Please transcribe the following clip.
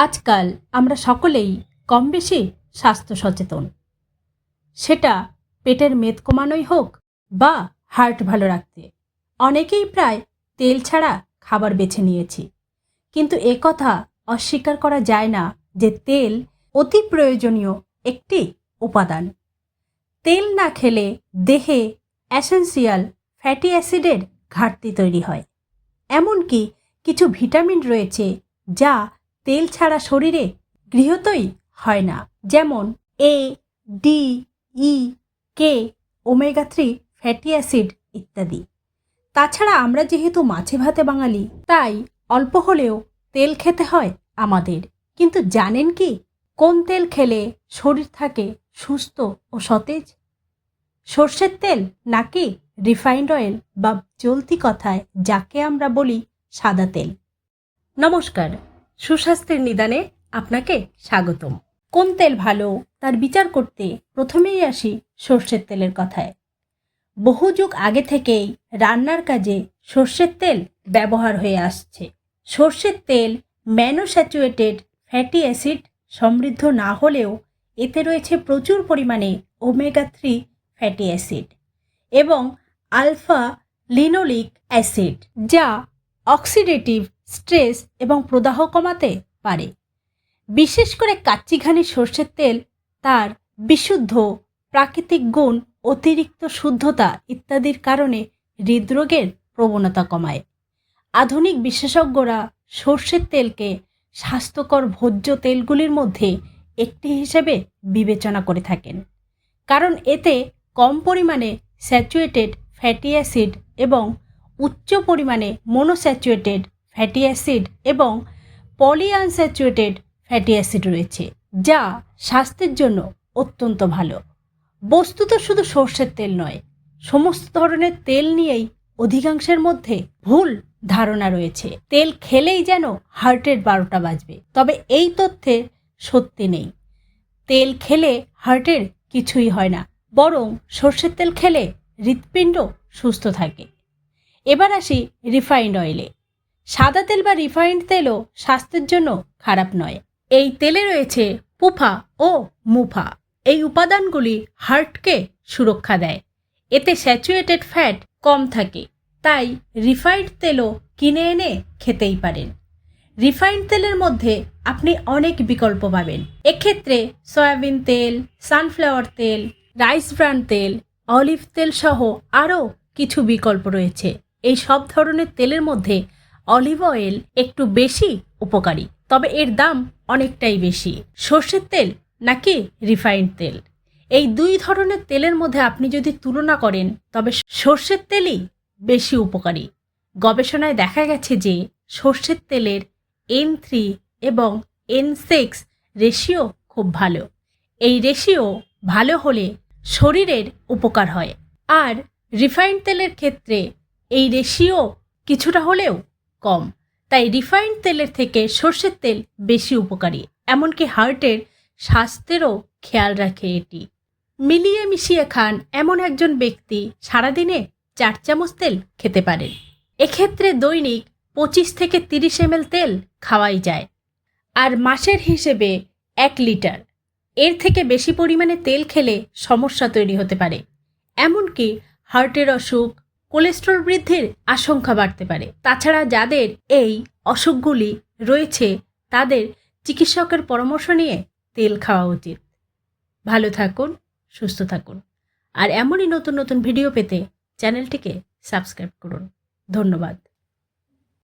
আজকাল আমরা সকলেই কম বেশি স্বাস্থ্য সচেতন। সেটা পেটের মেদ কমানোই হোক বা হার্ট ভালো রাখতে। অনেকেই প্রায় তেল ছাড়া খাবার বেছে নিয়েছি, কিন্তু একথা অস্বীকার করা যায় না যে তেল অতি প্রয়োজনীয় একটি উপাদান। তেল না খেলে দেহে এসেন্সিয়াল ফ্যাটি অ্যাসিডের ঘাটতি তৈরি হয়। এমনকি কিছু ভিটামিন রয়েছে যা তেল ছাড়া শরীরে গৃহীতই হয় না, যেমন এ, ডি, ই, কে, ওমেগা-3 ফ্যাটি অ্যাসিড ইত্যাদি। তাছাড়া আমরা যেহেতু মাছে ভাতে বাঙালি, তাই অল্প হলেও তেল খেতে হয় আমাদের। কিন্তু জানেন কি কোন তেল খেলে শরীর থাকে সুস্থ ও সতেজ? সর্ষের তেল নাকি রিফাইন্ড অয়েল বা চলতি কথায় যাকে আমরা বলি সাদা তেল? নমস্কার, সুস্বাস্থ্যের নিদানে আপনাকে স্বাগতম। কোন তেল ভালো তার বিচার করতে প্রথমেই আসি সর্ষের তেলের কথায়। বহু যুগ আগে থেকেই রান্নার কাজে সর্ষের তেল ব্যবহার হয়ে আসছে। সর্ষের তেল ম্যানোস্যাচুরেটেড ফ্যাটি অ্যাসিড সমৃদ্ধ না হলেও এতে রয়েছে প্রচুর পরিমাণে ওমেগা-3 ফ্যাটি অ্যাসিড এবং আলফা লিনোলিক অ্যাসিড, যা অক্সিডেটিভ স্ট্রেস এবং প্রদাহ কমাতে পারে। বিশেষ করে কাচ্চিঘানি সর্ষের তেল তার বিশুদ্ধ প্রাকৃতিক গুণ, অতিরিক্ত শুদ্ধতা ইত্যাদির কারণে হৃদরোগের প্রবণতা কমায়। আধুনিক বিশেষজ্ঞরা সর্ষের তেলকে স্বাস্থ্যকর ভোজ্য তেলগুলির মধ্যে একটি হিসেবে বিবেচনা করে থাকেন, কারণ এতে কম পরিমাণে স্যাচুরেটেড ফ্যাটি অ্যাসিড এবং উচ্চ পরিমাণে মনোস্যাচুরেটেড ফ্যাটি অ্যাসিড এবং পলিআনস্যাচুরেটেড ফ্যাটি অ্যাসিড রয়েছে, যা স্বাস্থ্যের জন্য অত্যন্ত ভালো। বস্তুত শুধু সর্ষের তেল নয়, সমস্ত ধরনের তেল নিয়েই অধিকাংশের মধ্যে ভুল ধারণা রয়েছে। তেল খেলেই যেন হার্টের 12টা বাজবে, তবে এই তথ্যে সত্যি নেই। তেল খেলে হার্টের কিছুই হয় না, বরং সর্ষের তেল খেলে হৃৎপিণ্ড সুস্থ থাকে। এবার আসি রিফাইন্ড অয়েলে। সাদা তেল বা রিফাইন্ড তেলও স্বাস্থ্যের জন্য খারাপ নয়। এই তেলে রয়েছে পুফা ও মুফা। এই উপাদানগুলি হার্টকে সুরক্ষা দেয়। এতে স্যাচুরেটেড ফ্যাট কম থাকে, তাই রিফাইন্ড তেলও কিনে এনে খেতেই পারেন। রিফাইন্ড তেলের মধ্যে আপনি অনেক বিকল্প পাবেন। এক্ষেত্রে সয়াবিন তেল, সানফ্লাওয়ার তেল, রাইস ব্রান তেল, অলিভ তেল সহ আরও কিছু বিকল্প রয়েছে। এই সব ধরনের তেলের মধ্যে অলিভ অয়েল একটু বেশি উপকারী, তবে এর দাম অনেকটাই বেশি। সর্ষের তেল নাকি রিফাইন্ড তেল, এই দুই ধরনের তেলের মধ্যে আপনি যদি তুলনা করেন তবে সর্ষের তেলই বেশি উপকারী। গবেষণায় দেখা গেছে যে সর্ষের তেলের N3 এবং N6 রেশিও খুব ভালো। এই রেশিও ভালো হলে শরীরের উপকার হয়, আর রিফাইন্ড তেলের ক্ষেত্রে এই রেশিও কিছুটা হলেও কম। তাই রিফাইন্ড তেলের থেকে সর্ষের তেল বেশি উপকারী। এমনকি হার্টের স্বাস্থ্যেরও খেয়াল রাখে এটি। মিলিয়ে মিশিয়ে খান এমন একজন ব্যক্তি সারাদিনে 4 চামচ তেল খেতে পারেন। এক্ষেত্রে দৈনিক 25 থেকে 30 ml তেল খাওয়াই যায়, আর মাসের হিসেবে 1 লিটার। এর থেকে বেশি পরিমাণে তেল খেলে সমস্যা তৈরি হতে পারে, এমনকি হার্টের অসুখ, কোলেস্টেরল বৃদ্ধির আশঙ্কা বাড়তে পারে। তাছাড়া যাদের এই অসুখগুলি রয়েছে তাদের চিকিৎসকের পরামর্শ নিয়ে তেল খাওয়া উচিত। ভালো থাকুন, সুস্থ থাকুন, আর এমনই নতুন নতুন ভিডিও পেতে চ্যানেলটিকে সাবস্ক্রাইব করুন। ধন্যবাদ।